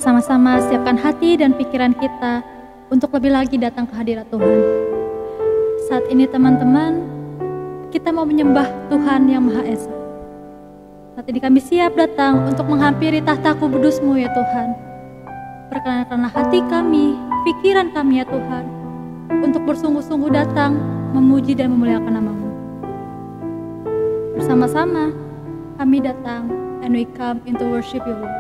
sama-sama siapkan hati dan pikiran kita untuk lebih lagi datang ke hadirat Tuhan. Saat ini teman-teman, kita mau menyembah Tuhan yang Maha Esa. Saat ini kami siap datang untuk menghampiri tahta kudus-Mu ya Tuhan. Perkenankanlah hati kami, pikiran kami ya Tuhan, untuk bersungguh-sungguh datang, memuji dan memuliakan nama-Mu. Bersama-sama kami datang and we come into worship You, Lord.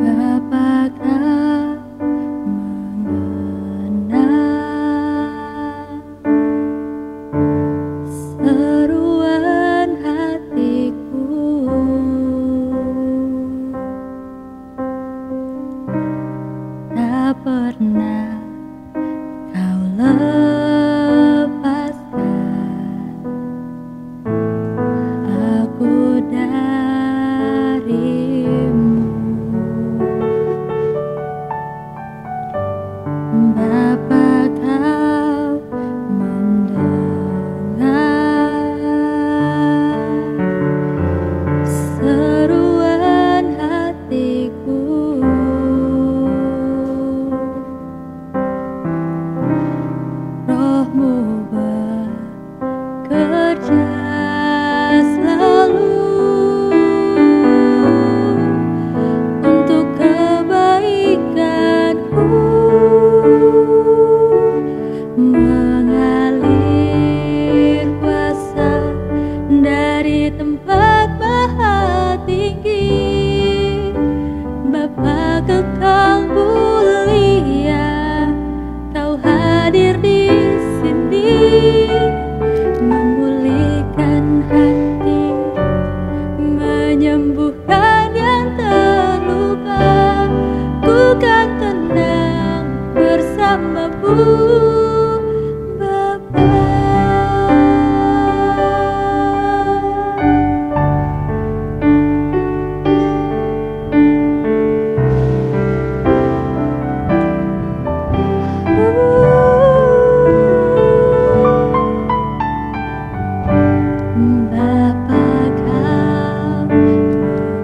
Bapa Kau mengenal seruan hatiku, tak pernah Kau lepaskan aku dari-Mu. Bapa Kau mendengar seruan hatiku, Roh-Mu bekerja selalu untuk kebaikanku, mengalir kuasa dari tempat maha tinggi. Bapa kekal mulia, Kau hadir di sini, memulihkan hati, menyembuhkan yang terluka. Ku kan tenang bersama-Mu, Bapa. Bapa Kau mengenal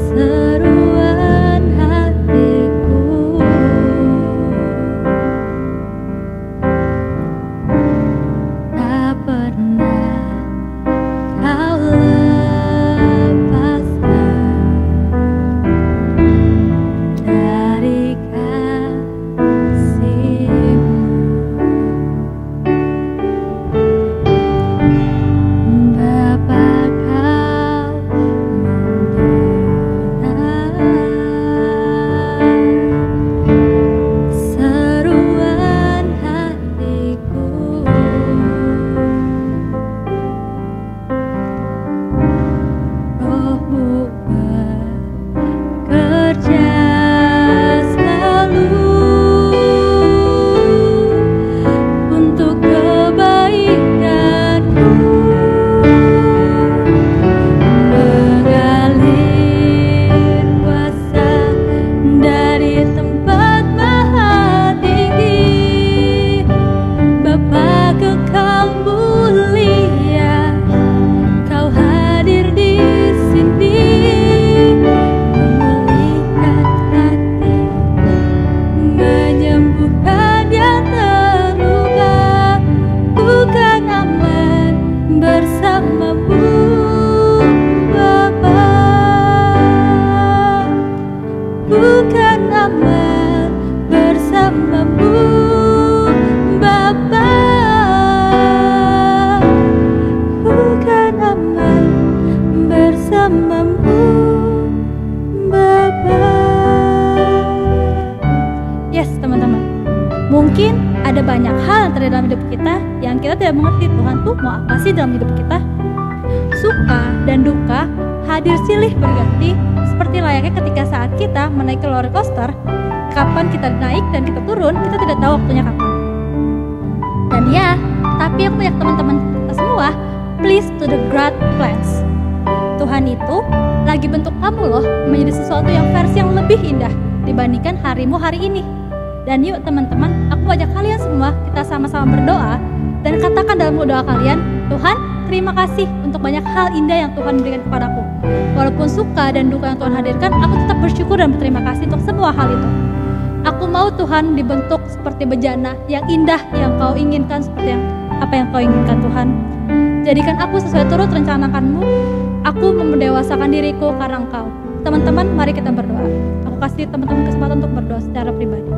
seruan hatiku, tak pernah Kau lepaskan dari kasih-Mu. Bapa Kau mendengar seruan hatiku, Roh-Mu bekerja selalu untuk kebaikanku, mengalir kuasa dari tempat maha tinggi. Bapa kekal mulia, Kau hadir di sini, memulihkan hati, menyembuhkan yang terluka. Ku kan aman bersama-Mu, Bapa. Ku kan aman bersama-Mu, Bapa. Ku kan aman bersama-Mu, Bapa. Yes, teman-teman. Mungkin ada banyak hal yang terjadi dalam hidup kita yang kita tidak mengerti Tuhan tuh mau apa sih dalam hidup kita. Suka dan duka hadir silih berganti seperti layaknya ketika saat kita menaiki roller coaster. Kapan kita naik dan kita turun, kita tidak tahu waktunya kapan. Dan ya, tapi aku mengajak teman-teman kita semua, please to the great plans. Tuhan itu lagi bentuk kamu loh menjadi sesuatu yang versi yang lebih indah. dibandingkan harimu hari ini. Dan yuk teman-teman, aku ajak kalian semua kita sama-sama berdoa dan katakan dalam doa kalian, Tuhan, terima kasih untuk banyak hal indah yang Tuhan berikan kepadaku. Walaupun suka dan duka yang Tuhan hadirkan, aku tetap bersyukur dan berterima kasih untuk semua hal itu. Aku mau Tuhan dibentuk seperti bejana yang indah yang Kau inginkan, seperti apa yang Kau inginkan Tuhan. Jadikan aku sesuai turut rencanakan-Mu. Aku mendewasakan diriku karena Engkau. Teman-teman, mari kita berdoa. Aku kasih teman-teman kesempatan untuk berdoa secara pribadi.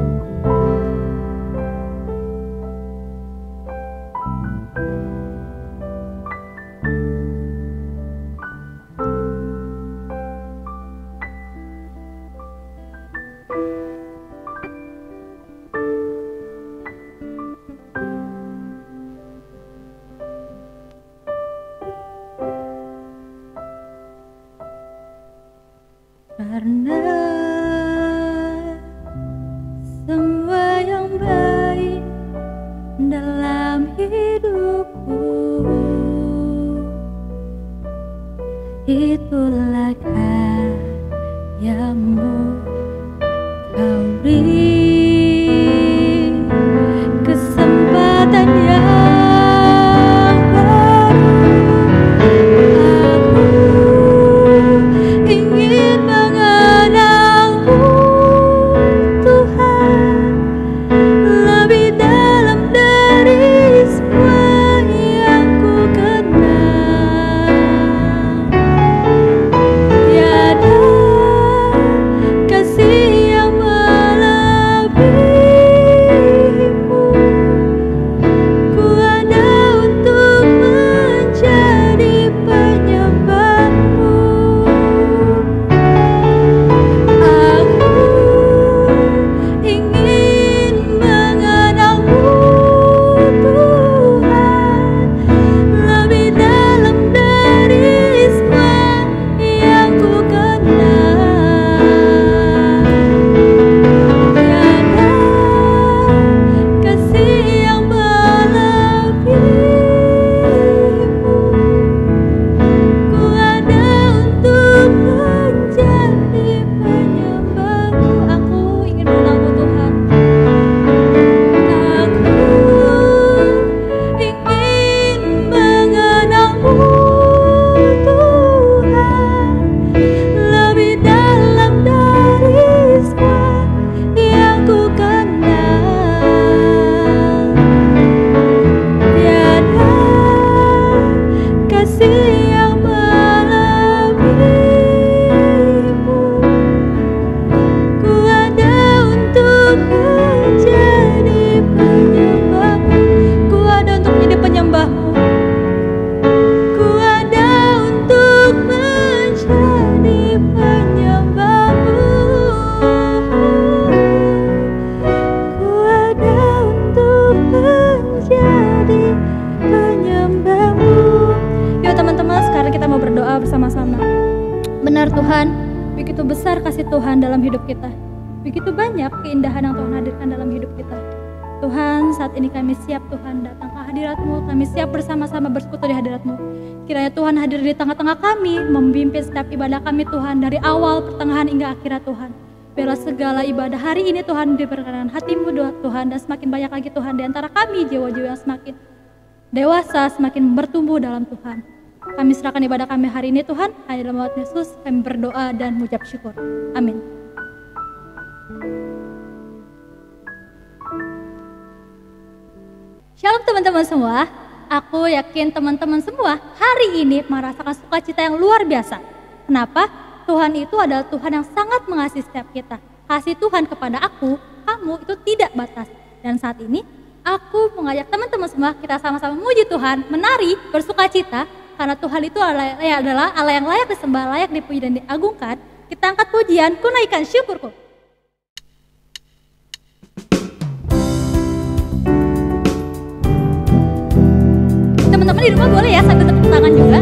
Karena semua yang baik dalam hidupku, itulah karya-Mu. Kau beri kesempatan yang baru. Aku ingin mengenal-Mu, Tuhan, lebih dalam dari semua yang ku kenal. Tiada kasih yang melebihi-Mu. Ku ada untuk menjadi penyembah-Mu. Aku ingin mengenal-Mu, Tuhan, lebih dalam dari semua yang ku kenal. Tiada kasih yang melebihi-Mu. Ku ada untuk menjadi penyembah-Mu. Aku ingin mengenal-Mu, Tuhan. Aku ingin mengenal-Mu, Tuhan, lebih dalam dari semua yang ku kenal. Tiada kasih yang melebihi-Mu. Ku ada untuk menjadi penyembah-Mu. Ku ada untuk menjadi penyembah-Mu. Ku ada untuk menjadi penyembah-Mu. Ku ada untuk menjadi penyembah-Mu. Yuk teman-teman, sekarang kita mau berdoa bersama-sama. Benar Tuhan, begitu besar kasih Tuhan dalam hidup kita. Begitu banyak keindahan yang Tuhan hadirkan dalam hidup kita. Tuhan, saat ini kami siap Tuhan datang ke hadirat-Mu. Kami siap bersama-sama bersekutu di hadirat-Mu. Kiranya Tuhan hadir di tengah-tengah kami, membimbing setiap ibadah kami Tuhan, dari awal, pertengahan hingga akhirat Tuhan. Biarlah segala ibadah hari ini Tuhan diberkenan hati-Mu Tuhan, dan semakin banyak lagi Tuhan di antara kami jiwa-jiwa yang semakin dewasa, semakin bertumbuh dalam Tuhan. Kami serahkan ibadah kami hari ini Tuhan, hanya dalam nama Yesus kami berdoa dan mengucap syukur. Amin. Shalom teman-teman semua. Aku yakin teman-teman semua hari ini merasakan sukacita yang luar biasa. Kenapa? Tuhan itu adalah Tuhan yang sangat mengasihi setiap kita. Kasih Tuhan kepada aku, kamu itu tidak batas. Dan saat ini aku mengajak teman-teman semua kita sama-sama memuji Tuhan, menari, bersukacita, karena Tuhan itu adalah Allah yang layak disembah, layak dipuji dan diagungkan. Kita angkat pujian, ku naikkan syukurku. Teman-teman di rumah boleh ya sambil tepuk tangan juga.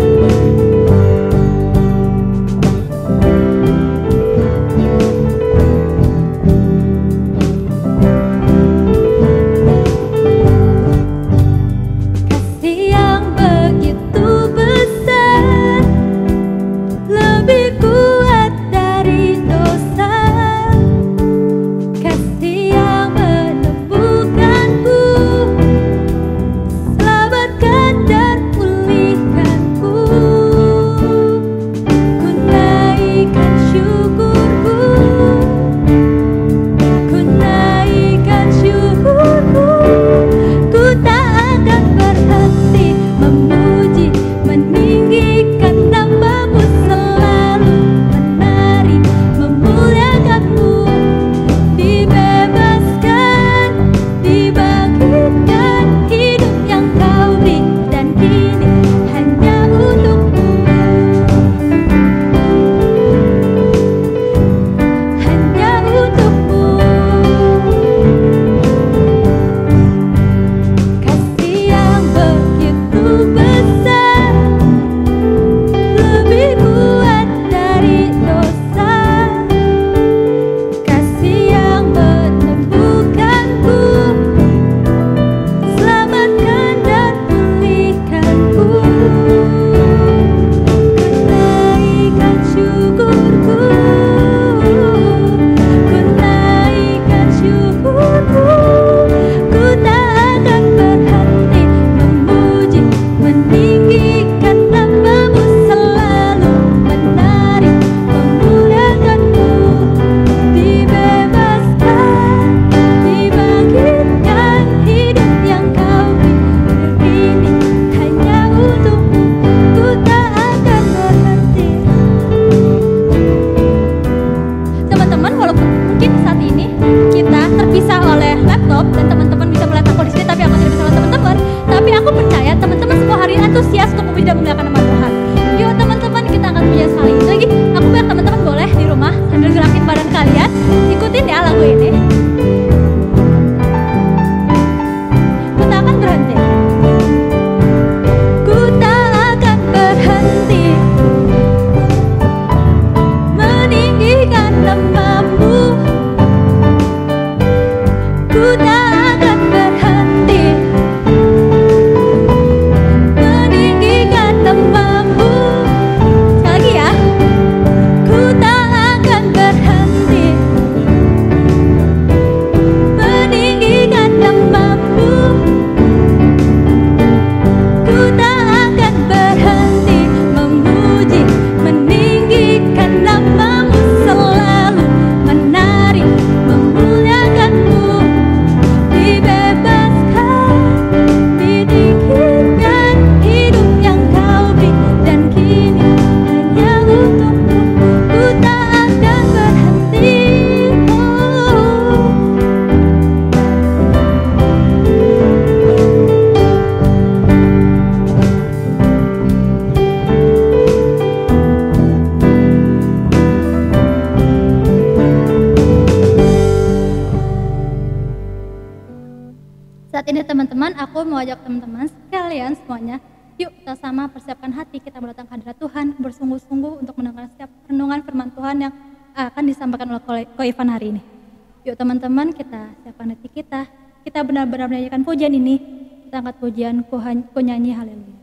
Saat ini teman-teman, aku mau ajak teman-teman sekalian semuanya, yuk kita sama persiapkan hati kita mendatang hadirat Tuhan, bersungguh-sungguh untuk mendengar setiap renungan firman Tuhan yang akan disampaikan oleh Ko Ivan hari ini. Yuk teman-teman, kita siapkan hati kita benar-benar menyanyikan pujian ini, kita angkat pujian, ku nyanyi haleluya.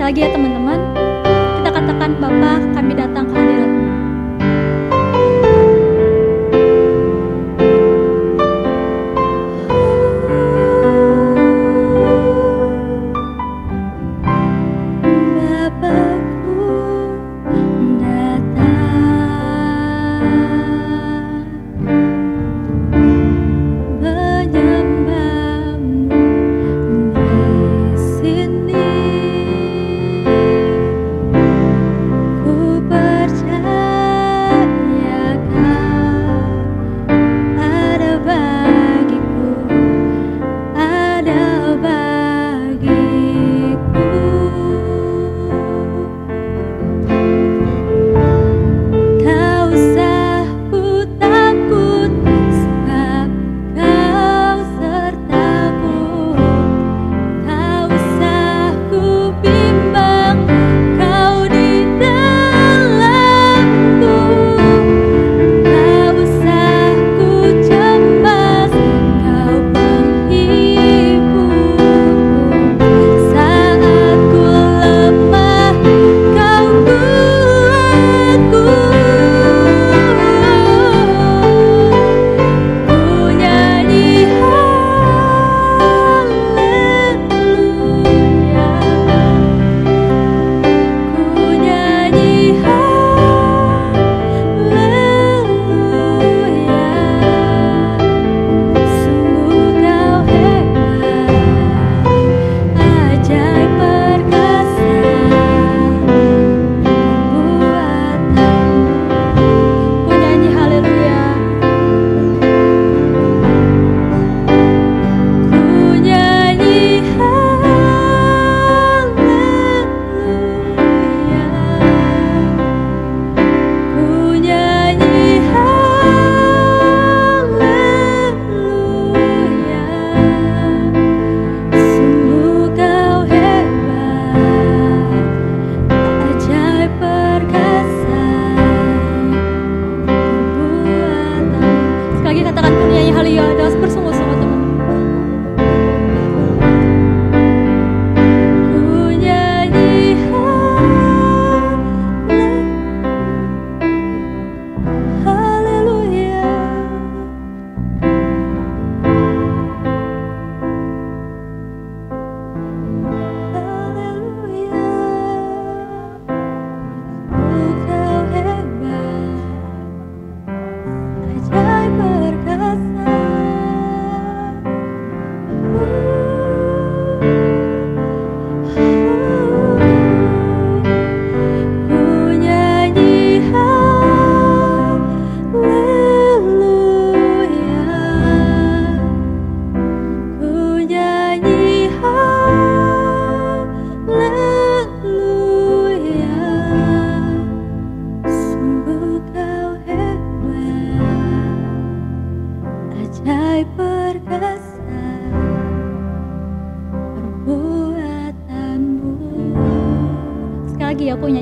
Lagi ya teman-teman, kita katakan Bapa, kami datang ke hadirat-Mu. Ku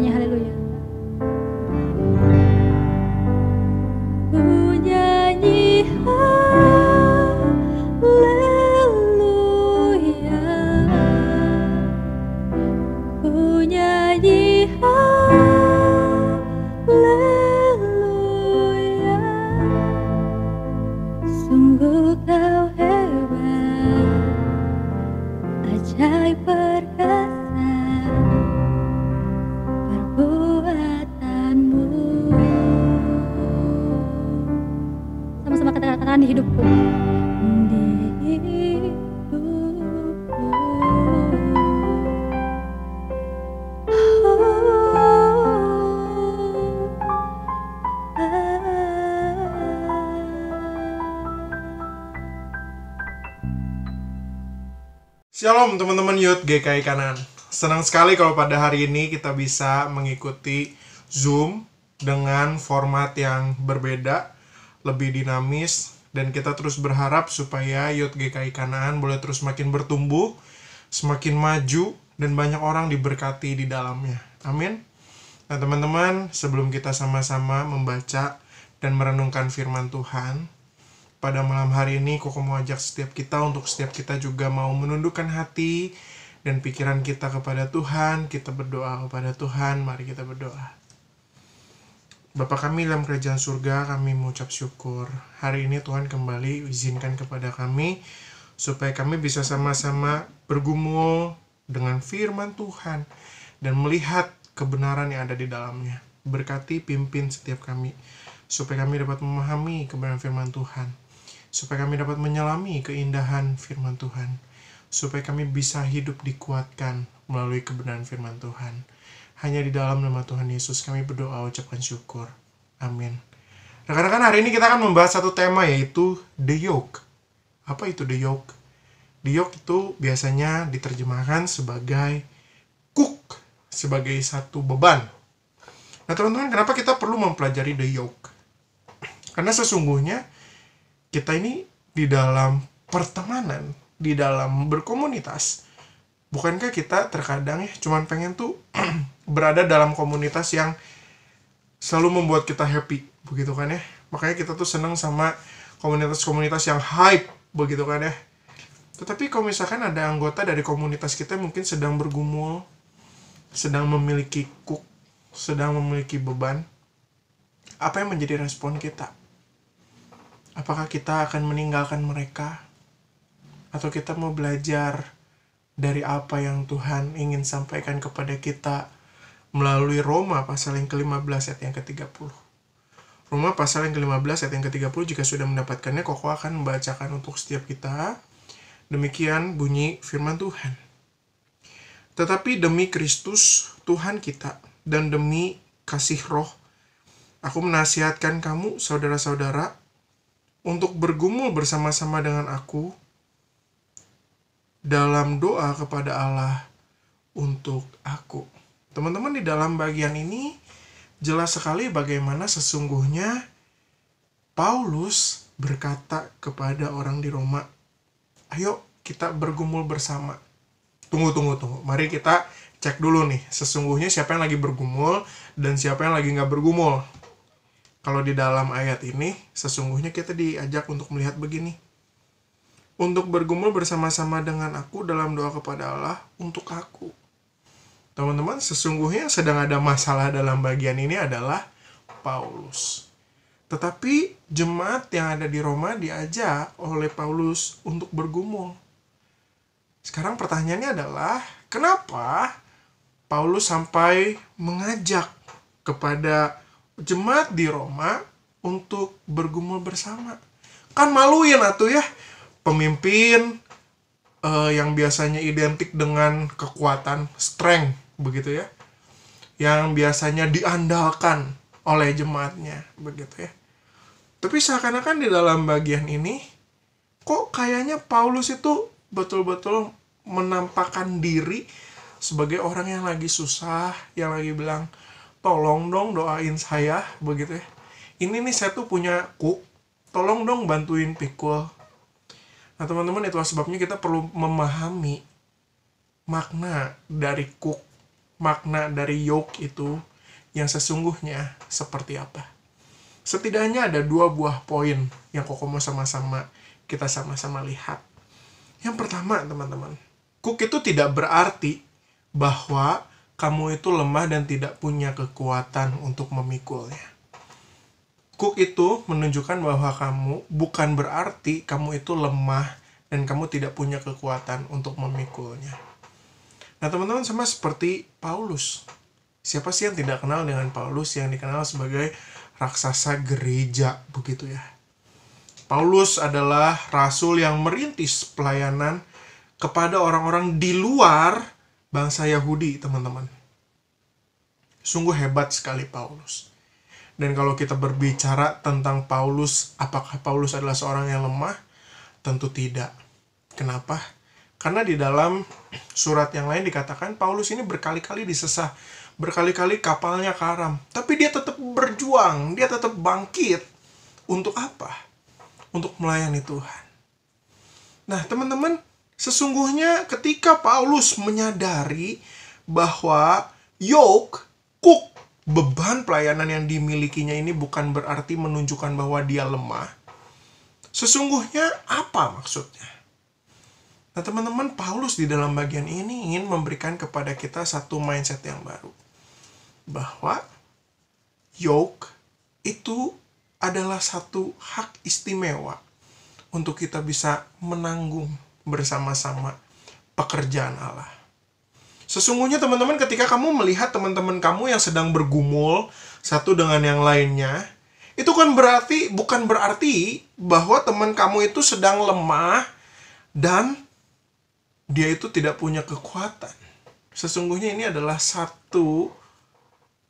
nyanyi haleluya. Ku nyanyi haleluya, ku nyanyi haleluya, sungguh kau hebat, ajaib perkasa perbuatanmu. Sama-sama katakan di hidupku. Di hidupku. Shalom teman-teman Youth GKI Kanan. Senang sekali kalau pada hari ini kita bisa mengikuti Zoom dengan format yang berbeda, lebih dinamis, dan kita terus berharap supaya Youth GKI Kanan boleh terus makin bertumbuh, semakin maju, dan banyak orang diberkati di dalamnya. Amin. Nah teman-teman, sebelum kita sama-sama membaca dan merenungkan firman Tuhan, pada malam hari ini Koko mau ajak setiap kita juga mau menundukkan hati dan pikiran kita kepada Tuhan. Kita berdoa kepada Tuhan. Mari kita berdoa. Bapa kami dalam kerajaan surga, kami mengucap syukur. Hari ini Tuhan kembali izinkan kepada kami supaya kami bisa sama-sama bergumul dengan firman Tuhan dan melihat kebenaran yang ada di dalamnya. Berkati pimpin setiap kami supaya kami dapat memahami kebenaran firman Tuhan, supaya kami dapat menyelami keindahan firman Tuhan, supaya kami bisa hidup dikuatkan melalui kebenaran firman Tuhan. Hanya di dalam nama Tuhan Yesus kami berdoa, ucapkan syukur. Amin. Rekan-rekan, hari ini kita akan membahas satu tema, yaitu the yoke. Apa itu the yoke? The yoke itu biasanya diterjemahkan sebagai kuk, sebagai satu beban. Nah teman-teman, kenapa kita perlu mempelajari the yoke? Karena sesungguhnya kita ini di dalam pertemanan, di dalam berkomunitas, bukankah kita terkadang cuman pengen tuh berada dalam komunitas yang selalu membuat kita happy, begitu kan ya? Makanya kita tuh seneng sama komunitas-komunitas yang hype, begitu kan ya? Tetapi kalau misalkan ada anggota dari komunitas kita mungkin sedang bergumul, sedang memiliki kuk, sedang memiliki beban, apa yang menjadi respon kita? Apakah kita akan meninggalkan mereka? Atau kita mau belajar dari apa yang Tuhan ingin sampaikan kepada kita melalui Roma pasal yang ke-15 ayat yang ke-30. Roma pasal yang ke-15 ayat yang ke-30, jika sudah mendapatkannya, Koko akan membacakan untuk setiap kita. Demikian bunyi firman Tuhan. Tetapi demi Kristus Tuhan kita dan demi kasih Roh, aku menasihatkan kamu, saudara-saudara, untuk bergumul bersama-sama dengan aku dalam doa kepada Allah untuk aku. Teman-teman, di dalam bagian ini jelas sekali bagaimana sesungguhnya Paulus berkata kepada orang di Roma, ayo kita bergumul bersama. Tunggu. Mari kita cek dulu nih, sesungguhnya siapa yang lagi bergumul dan siapa yang lagi nggak bergumul. Kalau di dalam ayat ini, sesungguhnya kita diajak untuk melihat begini. Untuk bergumul bersama-sama dengan aku dalam doa kepada Allah untuk aku. Teman-teman, sesungguhnya sedang ada masalah dalam bagian ini adalah Paulus. Tetapi jemaat yang ada di Roma diajak oleh Paulus untuk bergumul. Sekarang pertanyaannya adalah, kenapa Paulus sampai mengajak kepada jemaat di Roma untuk bergumul bersama? Kan maluin atuh ya, pemimpin yang biasanya identik dengan kekuatan, strength, begitu ya, yang biasanya diandalkan oleh jemaatnya, begitu ya. Tapi seakan-akan di dalam bagian ini, kok kayaknya Paulus itu betul-betul menampakkan diri sebagai orang yang lagi susah, yang lagi bilang, tolong dong doain saya, begitu ya. Ini nih saya tuh punya kuk, tolong dong bantuin pikul. Nah teman-teman, itulah sebabnya kita perlu memahami makna dari kuk makna dari yoke itu yang sesungguhnya seperti apa. Setidaknya ada 2 buah poin yang Koko mau kita sama-sama lihat. Yang pertama, teman-teman, yoke itu tidak berarti bahwa kamu itu lemah dan tidak punya kekuatan untuk memikulnya. Yoke itu menunjukkan bahwa bukan berarti kamu itu lemah dan kamu tidak punya kekuatan untuk memikulnya. Nah, teman-teman, sama seperti Paulus. Siapa sih yang tidak kenal dengan Paulus yang dikenal sebagai raksasa gereja, begitu ya. Paulus adalah rasul yang merintis pelayanan kepada orang-orang di luar bangsa Yahudi, teman-teman. Sungguh hebat sekali Paulus. Dan kalau kita berbicara tentang Paulus, apakah Paulus adalah seorang yang lemah? Tentu tidak. Kenapa? Karena di dalam surat yang lain dikatakan Paulus ini berkali-kali disesah, berkali-kali kapalnya karam. Tapi dia tetap berjuang, dia tetap bangkit. Untuk apa? Untuk melayani Tuhan. Nah, teman-teman, sesungguhnya ketika Paulus menyadari bahwa beban pelayanan yang dimilikinya ini bukan berarti menunjukkan bahwa dia lemah. Sesungguhnya apa maksudnya? Nah, teman-teman, Paulus di dalam bagian ini ingin memberikan kepada kita satu mindset yang baru. Bahwa yoke itu adalah satu hak istimewa untuk kita bisa menanggung bersama-sama pekerjaan Allah. Sesungguhnya, teman-teman, ketika kamu melihat teman-teman kamu yang sedang bergumul satu dengan yang lainnya, itu kan bukan berarti bahwa teman kamu itu sedang lemah dan dia itu tidak punya kekuatan. Sesungguhnya ini adalah satu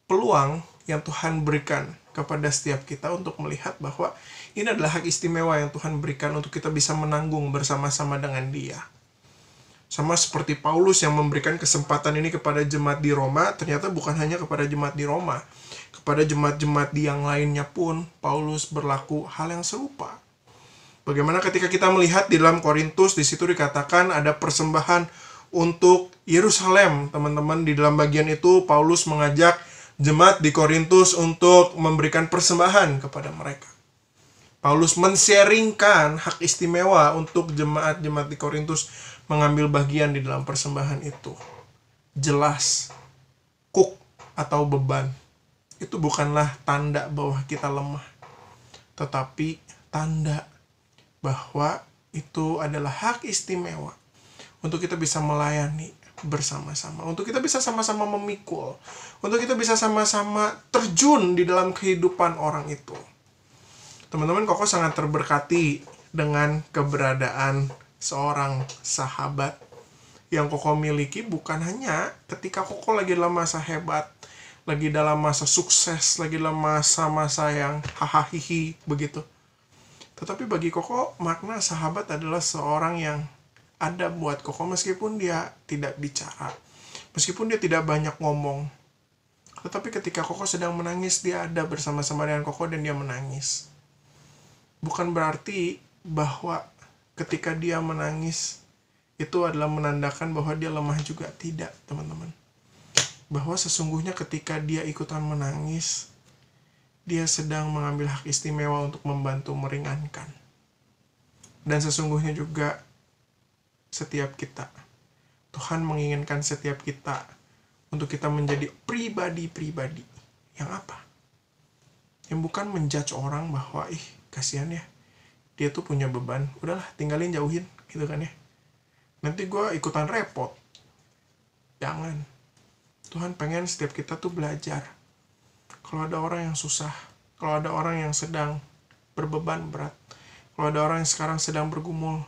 peluang yang Tuhan berikan kepada setiap kita untuk melihat bahwa ini adalah hak istimewa yang Tuhan berikan untuk kita bisa menanggung bersama-sama dengan Dia. Sama seperti Paulus yang memberikan kesempatan ini kepada jemaat di Roma, ternyata bukan hanya kepada jemaat di Roma. Kepada jemaat-jemaat di yang lainnya pun, Paulus berlaku hal yang serupa. Bagaimana ketika kita melihat di dalam Korintus, di situ dikatakan ada persembahan untuk Yerusalem. Teman-teman, di dalam bagian itu, Paulus mengajak jemaat di Korintus untuk memberikan persembahan kepada mereka. Paulus men-sharingkan hak istimewa untuk jemaat-jemaat di Korintus mengambil bagian di dalam persembahan itu. Jelas, atau beban itu bukanlah tanda bahwa kita lemah, tetapi tanda bahwa itu adalah hak istimewa untuk kita bisa melayani bersama-sama, untuk kita bisa sama-sama memikul, untuk kita bisa sama-sama terjun di dalam kehidupan orang itu. Teman-teman, Koko sangat terberkati dengan keberadaan seorang sahabat yang Koko miliki, bukan hanya ketika Koko lagi dalam masa hebat, lagi dalam masa sukses, lagi dalam masa-masa yang hahaha begitu. Tetapi bagi Koko, makna sahabat adalah seorang yang ada buat Koko meskipun dia tidak bicara, meskipun dia tidak banyak ngomong. Tetapi ketika Koko sedang menangis, dia ada bersama-sama dengan Koko dan dia menangis. Bukan berarti bahwa ketika dia menangis itu adalah menandakan bahwa dia lemah juga. Tidak, teman-teman. Bahwa sesungguhnya ketika dia ikutan menangis, dia sedang mengambil hak istimewa untuk membantu meringankan. Dan sesungguhnya juga setiap kita, Tuhan menginginkan setiap kita untuk kita menjadi pribadi-pribadi yang apa? Yang bukan menjudge orang bahwa kasihan ya, dia tuh punya beban, udahlah tinggalin, jauhin gitu kan ya. Nanti gue ikutan repot. Jangan. Tuhan pengen setiap kita tuh belajar. Kalau ada orang yang susah, kalau ada orang yang sedang berbeban berat, kalau ada orang yang sekarang sedang bergumul,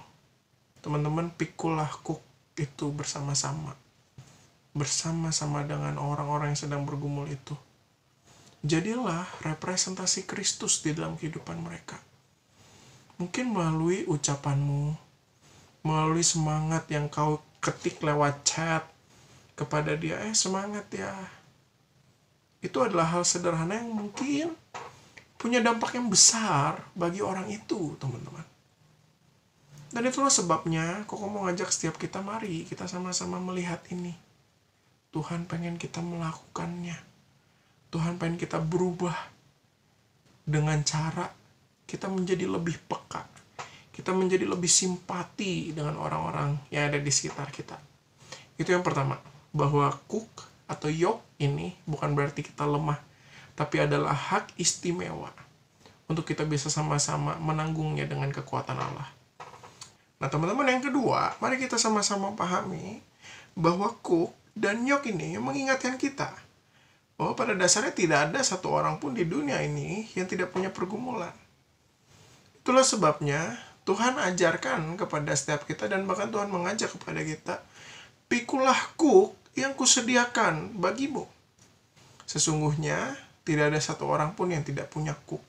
teman-teman, pikullah itu bersama-sama. Bersama-sama dengan orang-orang yang sedang bergumul itu. Jadilah representasi Kristus di dalam kehidupan mereka. Mungkin melalui ucapanmu, melalui semangat yang kau ketik lewat chat kepada dia, semangat ya. Itu adalah hal sederhana yang mungkin punya dampak yang besar bagi orang itu, teman-teman. Dan itulah sebabnya Koko mau ngajak setiap kita, mari kita sama-sama melihat ini. Tuhan pengen kita melakukannya. Tuhan pengen kita berubah dengan cara kita menjadi lebih peka. Kita menjadi lebih simpati dengan orang-orang yang ada di sekitar kita. Itu yang pertama, bahwa cook atau yoke ini bukan berarti kita lemah, tapi adalah hak istimewa untuk kita bisa sama-sama menanggungnya dengan kekuatan Allah. Nah teman-teman, yang kedua, mari kita sama-sama pahami bahwa cook dan yoke ini mengingatkan kita bahwa pada dasarnya tidak ada satu orang pun di dunia ini yang tidak punya pergumulan. Itulah sebabnya Tuhan ajarkan kepada setiap kita, dan bahkan Tuhan mengajak kepada kita, pikulah cook yang kusediakan bagimu. Sesungguhnya tidak ada satu orang pun yang tidak punya cook.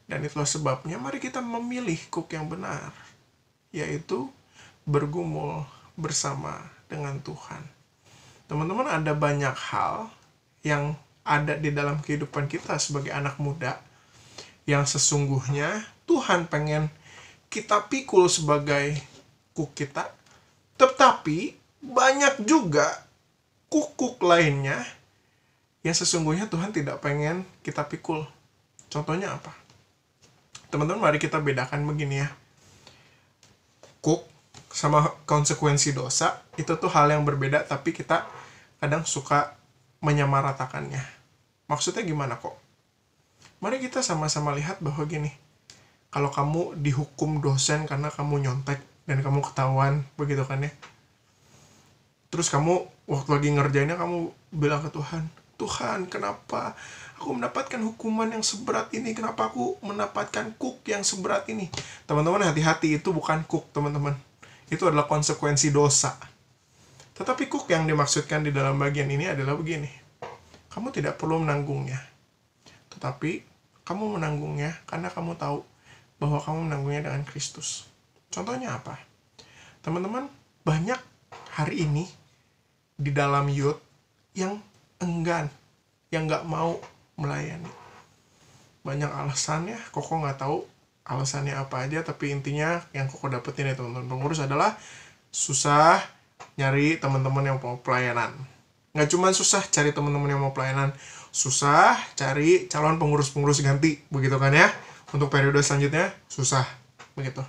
Dan itulah sebabnya mari kita memilih cook yang benar, yaitu bergumul bersama dengan Tuhan. Teman-teman, ada banyak hal yang ada di dalam kehidupan kita sebagai anak muda yang sesungguhnya Tuhan pengen kita pikul sebagai cook kita, tetapi banyak juga cook lainnya yang sesungguhnya Tuhan tidak pengen kita pikul. Contohnya apa? Teman-teman, mari kita bedakan begini ya. Cook sama konsekuensi dosa itu tuh hal yang berbeda, tapi kita kadang suka menyamaratakannya. Maksudnya gimana kok? Mari kita sama-sama lihat bahwa gini, kalau kamu dihukum dosen karena kamu nyontek dan kamu ketahuan, begitu kan ya, terus kamu waktu lagi ngerjainnya kamu bilang ke Tuhan, Tuhan, kenapa aku mendapatkan hukuman yang seberat ini? Kenapa aku mendapatkan cook yang seberat ini? Teman-teman, hati-hati, itu bukan cook, teman-teman. Itu adalah konsekuensi dosa. Tetapi cook yang dimaksudkan di dalam bagian ini adalah begini. Kamu tidak perlu menanggungnya. Tetapi kamu menanggungnya karena kamu tahu bahwa kamu menanggungnya dengan Kristus. Contohnya apa? Teman-teman, banyak hari ini di dalam youth yang enggan, yang nggak mau melayani. Banyak alasannya, Koko nggak tahu alasannya apa aja, tapi intinya yang Koko dapetin ya teman-teman pengurus adalah susah nyari teman-teman yang mau pelayanan. Nggak cuma susah cari teman-teman yang mau pelayanan, susah cari calon pengurus-pengurus ganti, begitu kan ya? Untuk periode selanjutnya susah, begitu.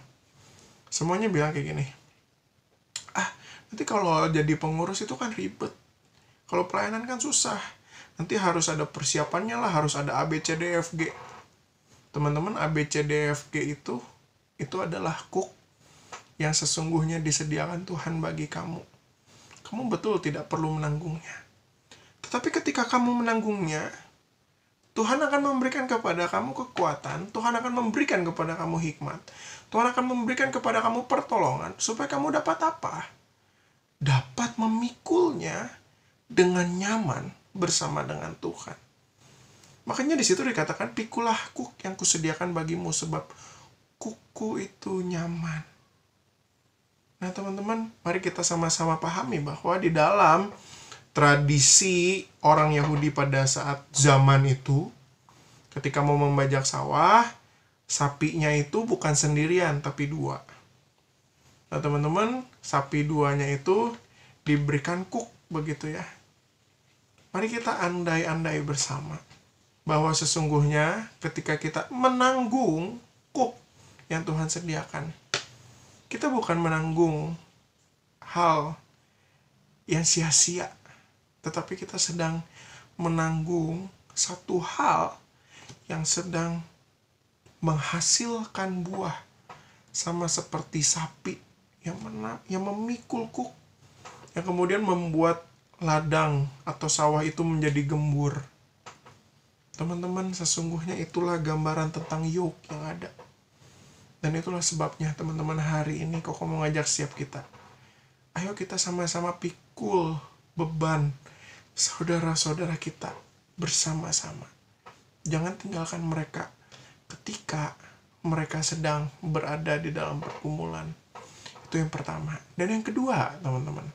Semuanya bilang kayak gini, nanti kalau jadi pengurus itu kan ribet. Kalau pelayanan kan susah. Nanti harus ada persiapannya lah, harus ada ABCDFG. Teman-teman, ABCDFG itu adalah cook yang sesungguhnya disediakan Tuhan bagi kamu. Kamu betul tidak perlu menanggungnya. Tetapi ketika kamu menanggungnya, Tuhan akan memberikan kepada kamu kekuatan, Tuhan akan memberikan kepada kamu hikmat, Tuhan akan memberikan kepada kamu pertolongan, supaya kamu dapat apa? Dapat memikulnya dengan nyaman bersama dengan Tuhan. Makanya di situ dikatakan, pikulah cook yang kusediakan bagimu, sebab kuku itu nyaman. Nah teman-teman, mari kita sama-sama pahami bahwa di dalam tradisi orang Yahudi pada saat zaman itu, ketika mau membajak sawah, sapinya itu bukan sendirian, tapi dua. Nah teman-teman, sapi duanya itu diberikan cook, begitu ya. Mari kita andai-andai bersama bahwa sesungguhnya ketika kita menanggung cook yang Tuhan sediakan, kita bukan menanggung hal yang sia-sia, tetapi kita sedang menanggung satu hal yang sedang menghasilkan buah, sama seperti sapi yang memikul cook, yang kemudian membuat ladang atau sawah itu menjadi gembur. Teman-teman, sesungguhnya itulah gambaran tentang yoke yang ada. Dan itulah sebabnya teman-teman hari ini Koko mau ngajak setiap kita, ayo kita sama-sama pikul beban saudara-saudara kita bersama-sama. Jangan tinggalkan mereka ketika mereka sedang berada di dalam pergumulan. Itu yang pertama. Dan yang kedua, teman-teman,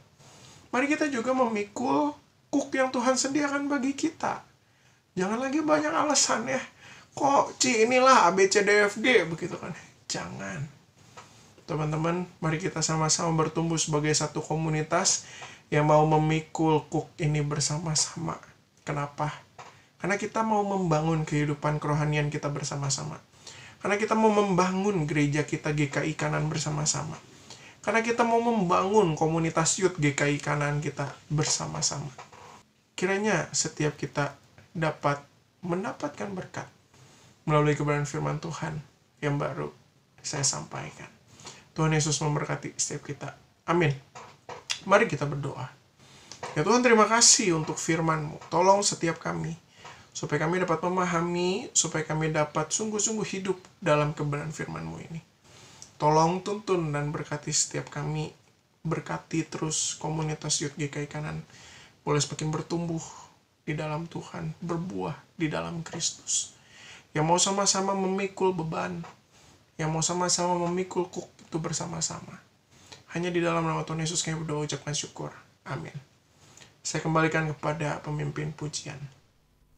mari kita juga memikul cook yang Tuhan sediakan bagi kita. Jangan lagi banyak alasan ya. Kok inilah ABCDFG begitu kan. Jangan. Teman-teman, mari kita sama-sama bertumbuh sebagai satu komunitas yang mau memikul kuk ini bersama-sama. Kenapa? Karena kita mau membangun kehidupan kerohanian kita bersama-sama. Karena kita mau membangun gereja kita GKI Kanan bersama-sama. Karena kita mau membangun komunitas youth GKI Kanan kita bersama-sama. Kiranya setiap kita dapat mendapatkan berkat melalui kebenaran firman Tuhan yang baru saya sampaikan. Tuhan Yesus memberkati setiap kita. Amin. Mari kita berdoa. Ya Tuhan, terima kasih untuk firman-Mu. Tolong setiap kami, supaya kami dapat memahami, supaya kami dapat sungguh-sungguh hidup dalam kebenaran firman-Mu ini. Tolong tuntun dan berkati setiap kami. Berkati terus komunitas Youth GKI Kanan boleh semakin bertumbuh di dalam Tuhan, berbuah di dalam Kristus. Yang mau sama-sama memikul beban, yang mau sama-sama memikul kuk itu bersama-sama. Hanya di dalam nama Tuhan Yesus kami berdoa, ucapkan syukur. Amin. Saya kembalikan kepada pemimpin pujian.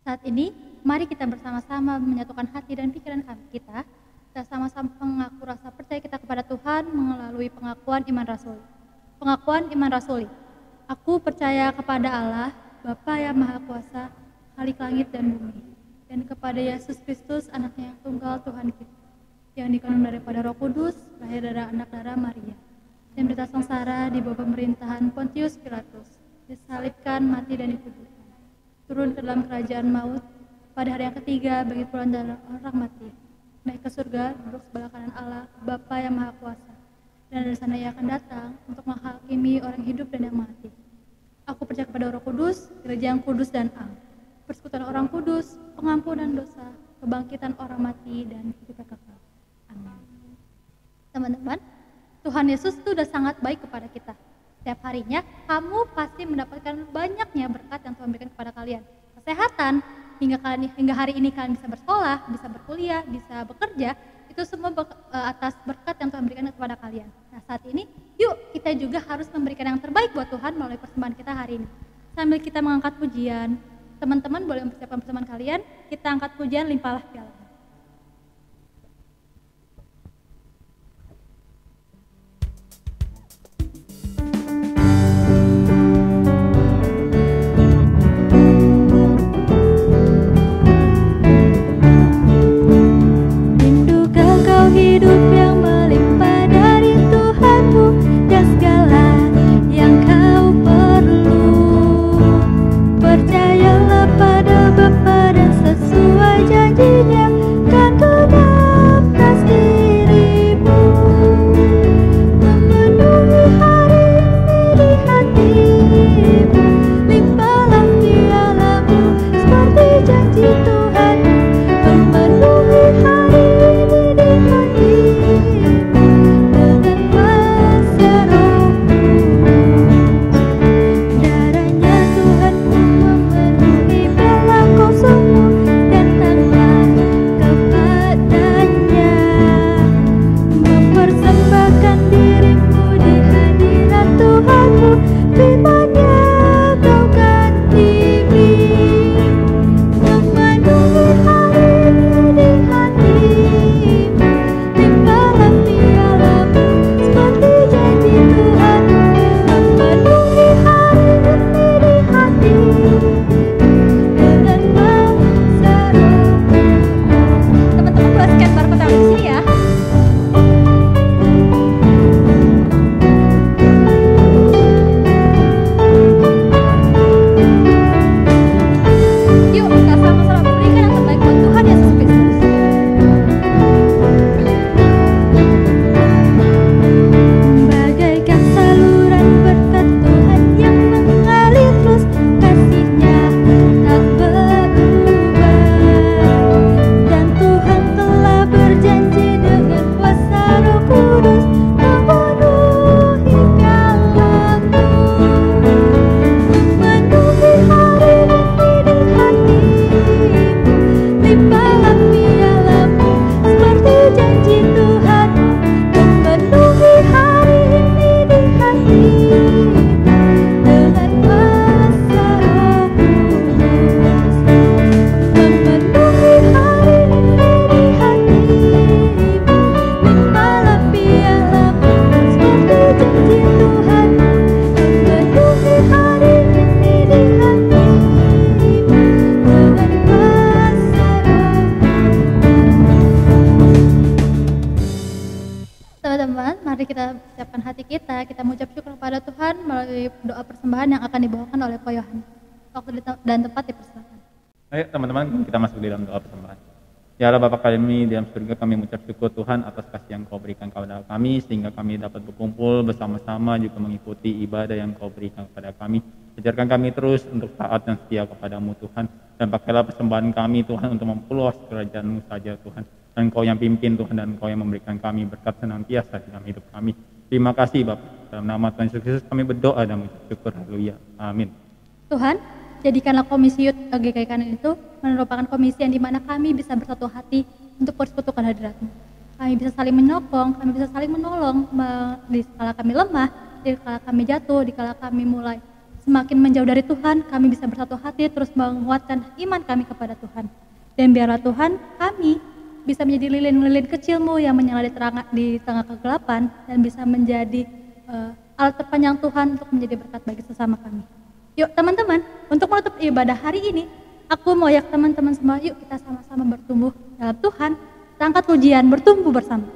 Saat ini, mari kita bersama-sama menyatukan hati dan pikiran kita. Kita sama-sama mengaku rasa percaya kita kepada Tuhan melalui pengakuan iman rasuli. Pengakuan iman rasuli. Aku percaya kepada Allah, Bapa yang Maha Kuasa, Khalik langit dan bumi, dan kepada Yesus Kristus, anaknya yang tunggal Tuhan kita, yang dikandung daripada Roh Kudus, lahir dari anak darah Maria, dan menderita sengsara di bawah pemerintahan Pontius Pilatus, disalibkan, mati dan dikuburkan, turun ke dalam kerajaan maut, pada hari yang ketiga bagi pulang dari orang mati, naik ke surga, duduk sebelah kanan Allah, Bapa yang Maha Kuasa, dan dari sana ia akan datang untuk menghakimi orang hidup dan yang mati. Aku percaya kepada Roh Kudus, gereja yang kudus dan am, persekutuan orang kudus, pengampunan dosa, kebangkitan orang mati, dan hidup yang kekal. Amin. Teman-teman, Tuhan Yesus itu sudah sangat baik kepada kita. Setiap harinya, kamu pasti mendapatkan banyaknya berkat yang Tuhan berikan kepada kalian. Kesehatan, hingga hari ini kalian bisa bersekolah, bisa berkuliah, bisa bekerja, itu semua atas berkat yang Tuhan berikan kepada kalian. Nah, saat ini, yuk kita juga harus memberikan yang terbaik buat Tuhan melalui persembahan kita hari ini. Sambil kita mengangkat pujian, teman-teman boleh mempersiapkan persembahan kalian, kita angkat pujian limpahlah piala. Percayalah pada Bapa dan sesuai janjinya doa persembahan yang akan dibawakan oleh Ko Yohanes. Waktu dan tempat dipersilakan. Ayo teman-teman, kita masuk di dalam doa persembahan. Ya Allah Bapa kami di dalam surga, kami mengucap syukur Tuhan atas kasih yang Kau berikan kepada kami, sehingga kami dapat berkumpul bersama-sama juga mengikuti ibadah yang Kau berikan kepada kami. Ajarkan kami terus untuk taat dan setia kepadamu Tuhan, dan pakailah persembahan kami Tuhan untuk memperluas kerajaan-Mu saja Tuhan. Dan Kau yang pimpin Tuhan, dan Kau yang memberikan kami berkat senantiasa dalam hidup kami. Terima kasih Bapa. Dalam nama Tuhan Yesus Kristus kami berdoa dan mengucap syukur. Haleluya. Amin. Tuhan, jadikanlah komisi Youth GKI Kanan itu merupakan komisi yang dimana kami bisa bersatu hati untuk persekutukan hadirat-Mu. Kami bisa saling menyokong, kami bisa saling menolong di kala kami lemah, di kala kami jatuh, di kala kami mulai semakin menjauh dari Tuhan. Kami bisa bersatu hati terus menguatkan iman kami kepada Tuhan. Dan biarlah Tuhan kami bisa menjadi lilin-lilin kecil-Mu yang menyala di tengah kegelapan, dan bisa menjadi alat terpanjang Tuhan untuk menjadi berkat bagi sesama kami. Yuk teman-teman, untuk menutup ibadah hari ini, aku mau ajak teman-teman semua, yuk kita sama-sama bertumbuh dalam Tuhan. Kita angkat pujian, bertumbuh bersama.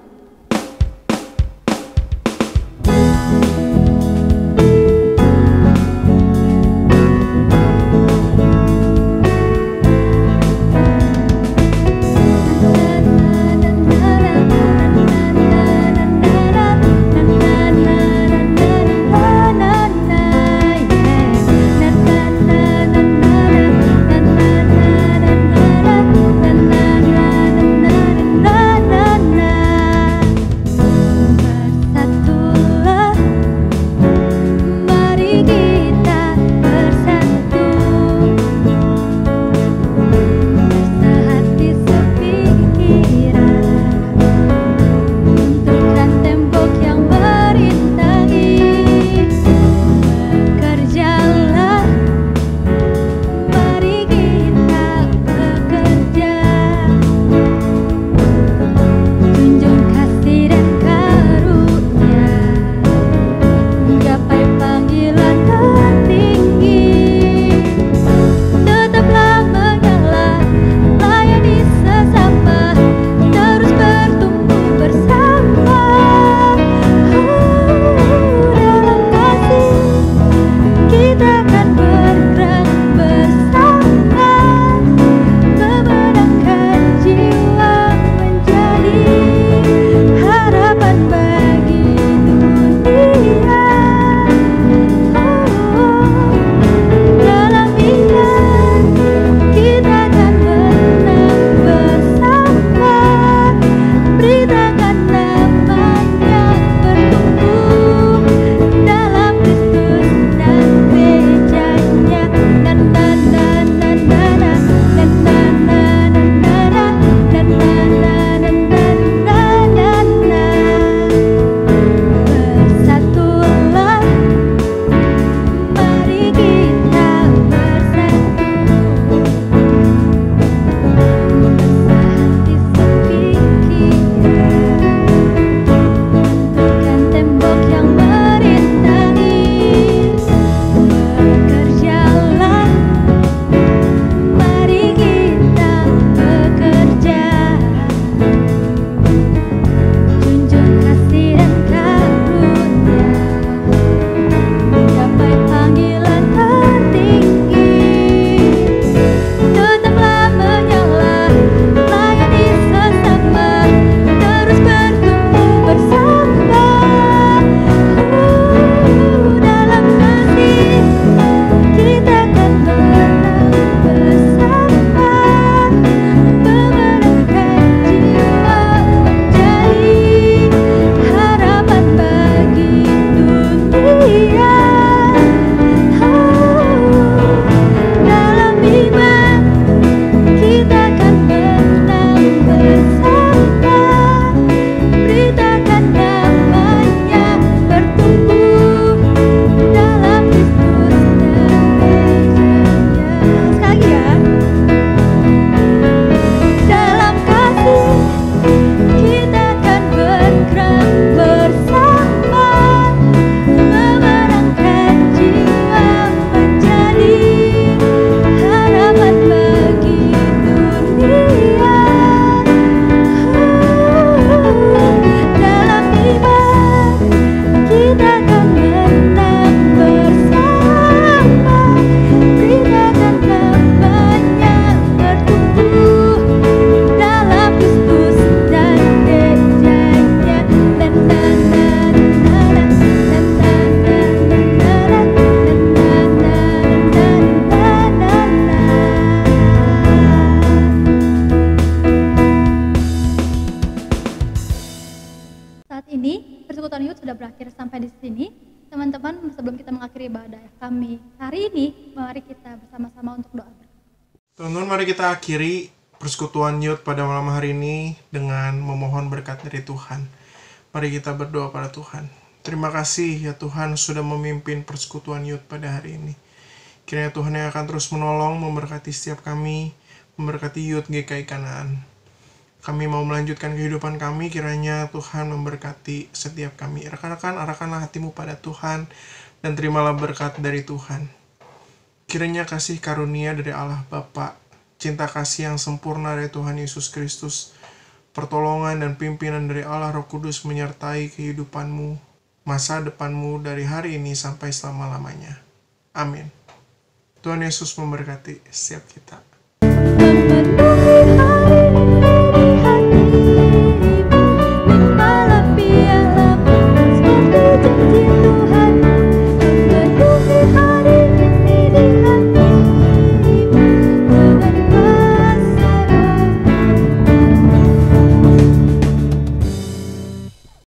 ibadah kami hari ini. Mari kita bersama-sama untuk doa. Teman-teman, mari kita akhiri persekutuan Youth pada malam hari ini dengan memohon berkat dari Tuhan. Mari kita berdoa pada Tuhan. Terima kasih ya Tuhan sudah memimpin persekutuan Youth pada hari ini. Kiranya Tuhan yang akan terus menolong, memberkati setiap kami, memberkati Youth GKI Kanaan. Kami mau melanjutkan kehidupan kami, kiranya Tuhan memberkati setiap kami. Rekan-rekan, arahkanlah hatimu pada Tuhan, dan terimalah berkat dari Tuhan. Kiranya kasih karunia dari Allah Bapa, cinta kasih yang sempurna dari Tuhan Yesus Kristus, pertolongan dan pimpinan dari Allah Roh Kudus menyertai kehidupanmu, masa depanmu dari hari ini sampai selama-lamanya. Amin. Tuhan Yesus memberkati setiap kita.